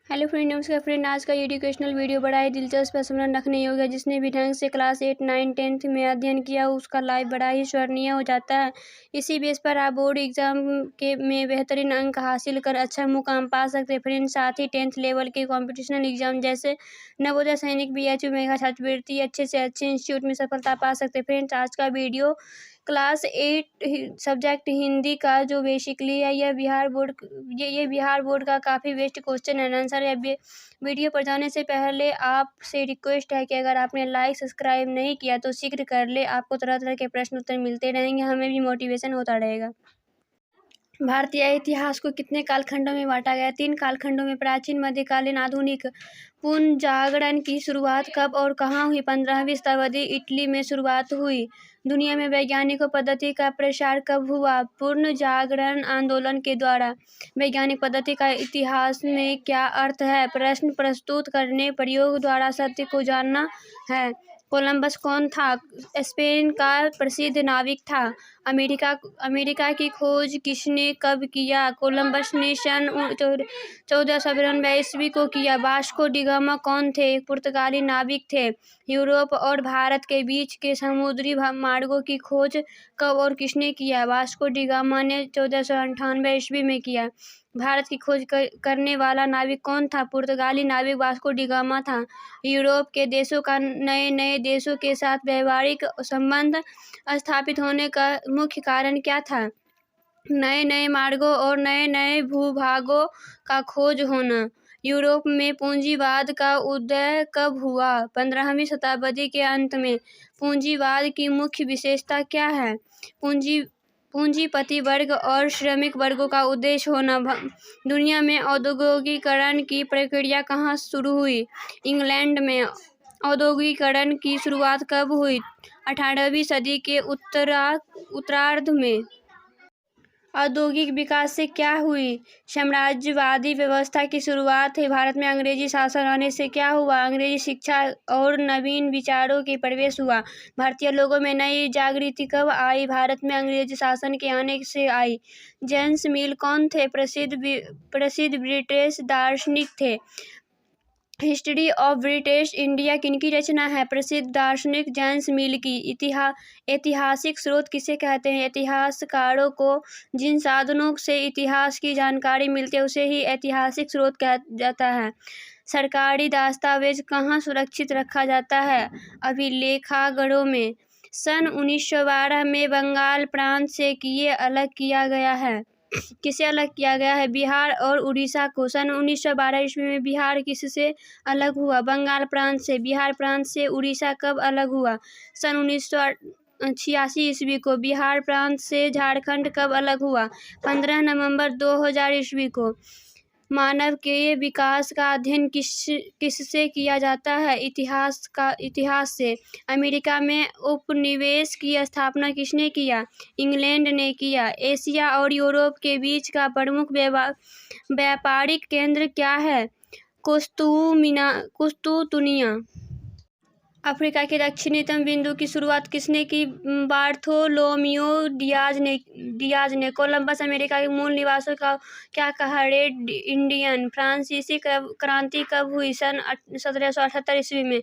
Hello friend, नमस्कार friend. आज का एजुकेशनल वीडियो बड़ा ही दिलचस्प स्मरण रखने योग्य है। जिसने भी ढंग से क्लास 8, 9, 10th में अध्ययन किया उसका लाइफ बड़ा ही स्मरणीय हो जाता है। इसी बेस पर आप बोर्ड एग्जाम के में बेहतरीन अंक हासिल कर अच्छा मुकाम पा सकते हैं फ्रेंड। साथ ही 10th लेवल के कॉम्पिटिशनल एग्जाम जैसे नवोदय सैनिक, BHU मेगा छात्रवृत्ति अच्छे से अच्छे इंस्टीट्यूट में सफलता पा सकते हैं फ्रेंड्स। आज का वीडियो क्लास 8 सब्जेक्ट हिंदी का जो बेसिकली है यह बिहार बोर्ड का काफ़ी बेस्ट क्वेश्चन एंड आंसर है। वीडियो पर जाने से पहले आपसे रिक्वेस्ट है कि अगर आपने लाइक सब्सक्राइब नहीं किया तो शीघ्र कर ले। आपको तरह तरह के प्रश्न उत्तर मिलते रहेंगे, हमें भी मोटिवेशन होता रहेगा। भारतीय इतिहास को कितने कालखंडों में बांटा गया? 3 कालखंडों में। प्राचीन, मध्यकालीन, आधुनिक। पुनर्जागरण की शुरुआत कब और कहाँ हुई? 15वीं शताब्दी इटली में शुरुआत हुई। दुनिया में वैज्ञानिक पद्धति का प्रसार कब हुआ? पुनर्जागरण आंदोलन के द्वारा। वैज्ञानिक पद्धति का इतिहास में क्या अर्थ है? प्रश्न प्रस्तुत करने, प्रयोग द्वारा सत्य को जानना है। कोलंबस कौन था? स्पेन का प्रसिद्ध नाविक था। अमेरिका की खोज किसने कब किया? कोलंबस ने सन 1492 ईस्वी को किया। वास्को डी गामा कौन थे? एक पुर्तगाली नाविक थे। यूरोप और भारत के बीच के समुद्री मार्गों की खोज कब और किसने किया? वास्को डी गामा ने 1498 ईस्वी में किया। भारत की खोज करने वाला नाविक कौन था? पुर्तगाली नाविक वास्को डी गामा था। यूरोप के देशों का नए नए देशों के साथ व्यापारिक संबंध स्थापित होने का मुख्य कारण क्या था? नए नए मार्गों और नए नए भूभागों का खोज होना। यूरोप में पूंजीवाद का उदय कब हुआ? 15वीं शताब्दी के अंत में। पूंजीवाद की मुख्य विशेषता क्या है? पूंजीपति वर्ग और श्रमिक वर्गों का उद्देश्य होना। दुनिया में औद्योगिकीकरण की प्रक्रिया कहाँ शुरू हुई? इंग्लैंड में। औद्योगिकीकरण की शुरुआत कब हुई? 18वीं सदी के उत्तरार्ध में। औद्योगिक विकास से क्या हुई? साम्राज्यवादी व्यवस्था की शुरुआत है। भारत में अंग्रेजी शासन आने से क्या हुआ? अंग्रेजी शिक्षा और नवीन विचारों के प्रवेश हुआ। भारतीय लोगों में नई जागृति कब आई? भारत में अंग्रेजी शासन के आने से आई। जेम्स मिल कौन थे? प्रसिद्ध ब्रिटिश दार्शनिक थे। हिस्ट्री ऑफ ब्रिटिश इंडिया किनकी रचना है? प्रसिद्ध दार्शनिक जेम्स मिल की। ऐतिहासिक स्रोत किसे कहते हैं? इतिहासकारों को जिन साधनों से इतिहास की जानकारी मिलती है उसे ही ऐतिहासिक स्रोत कहा जाता है। सरकारी दस्तावेज कहाँ सुरक्षित रखा जाता है? अभिलेखागारों में। सन 1912 में बंगाल प्रांत से किसे अलग किया गया है? बिहार और उड़ीसा को। सन 1912 ईस्वी में बिहार किससे अलग हुआ? बंगाल प्रांत से। बिहार प्रांत से उड़ीसा कब अलग हुआ? सन 1986 ईस्वी को। बिहार प्रांत से झारखंड कब अलग हुआ? 15 नवंबर 2000 ईस्वी को। मानव के विकास का अध्ययन किससे किया जाता है? इतिहास से। अमेरिका में उपनिवेश की स्थापना किसने किया? इंग्लैंड ने किया। एशिया और यूरोप के बीच का प्रमुख व्यापारिक केंद्र क्या है? कुस्तुतुनिया। अफ्रीका के दक्षिणतम बिंदु की शुरुआत किसने की? बार्थोलोमियो डियाज ने। कोलंबस अमेरिका के मूल निवासियों का क्या कहा? Red Indian. फ्रांसीसी क्रांति कब हुई? सन 1778 ईस्वी में।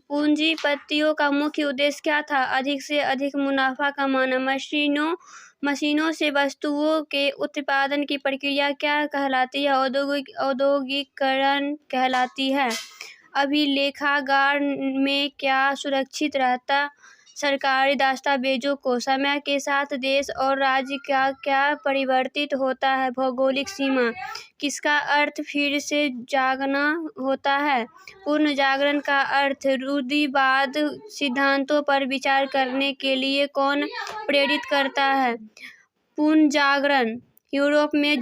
पूंजीपतियों का मुख्य उद्देश्य क्या था? अधिक से अधिक मुनाफा कमाना। मशीनों से वस्तुओं के उत्पादन की प्रक्रिया क्या कहलाती है? औद्योगिकीकरण कहलाती है। अभिलेखागार में क्या सुरक्षित रहता? सरकारी दस्तावेजों को। समय के साथ देश और राज्य का क्या परिवर्तित होता है? भौगोलिक सीमा। किसका अर्थ फिर से जागना होता है? पुनर्जागरण का अर्थ। रूढ़िवाद सिद्धांतों पर विचार करने के लिए कौन प्रेरित करता है? पुनर्जागरण। यूरोप में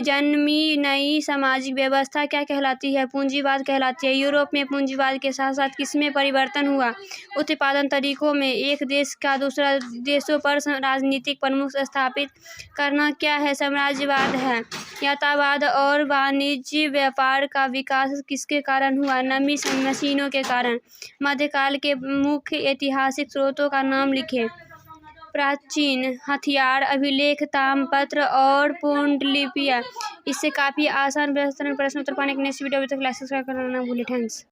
जन्मी नई सामाजिक व्यवस्था क्या कहलाती है? पूंजीवाद कहलाती है। यूरोप में पूंजीवाद के साथ साथ किसमें परिवर्तन हुआ? उत्पादन तरीकों में। एक देश का दूसरा देशों पर राजनीतिक प्रमुख स्थापित करना क्या है? साम्राज्यवाद है। यातायात और वाणिज्य व्यापार का विकास किसके कारण हुआ? नई मशीनों के कारण। मध्यकाल के मुख्य ऐतिहासिक स्रोतों का नाम लिखें। प्राचीन हथियार, अभिलेख, ताम्रपत्र और पांडुलिपियाँ। इससे काफ़ी आसान प्रश्न उत्तर पाने के नेक्स्ट वीडियो अभी तक लाइक सब्सक्राइब करना ना भूलें। थैंक्स।